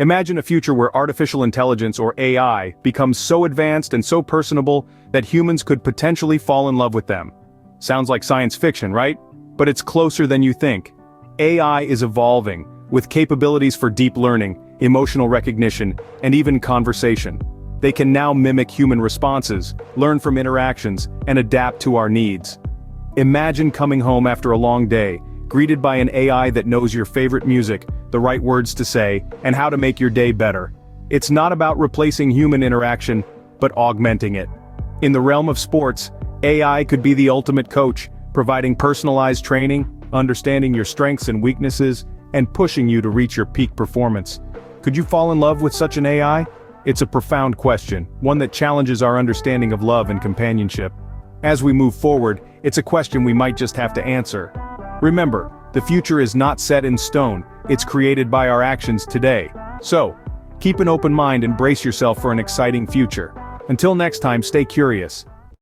Imagine a future where artificial intelligence or AI becomes so advanced and so personable that humans could potentially fall in love with them. Sounds like science fiction, right? But it's closer than you think. AI is evolving, with capabilities for deep learning, emotional recognition, and even conversation. They can now mimic human responses, learn from interactions, and adapt to our needs. Imagine coming home after a long day, greeted by an AI that knows your favorite music, the right words to say, and how to make your day better. It's not about replacing human interaction, but augmenting it. In the realm of sports, AI could be the ultimate coach, providing personalized training, understanding your strengths and weaknesses, and pushing you to reach your peak performance. Could you fall in love with such an AI? It's a profound question, one that challenges our understanding of love and companionship. As we move forward, it's a question we might just have to answer. Remember, the future is not set in stone, it's created by our actions today. So, keep an open mind and brace yourself for an exciting future. Until next time, stay curious,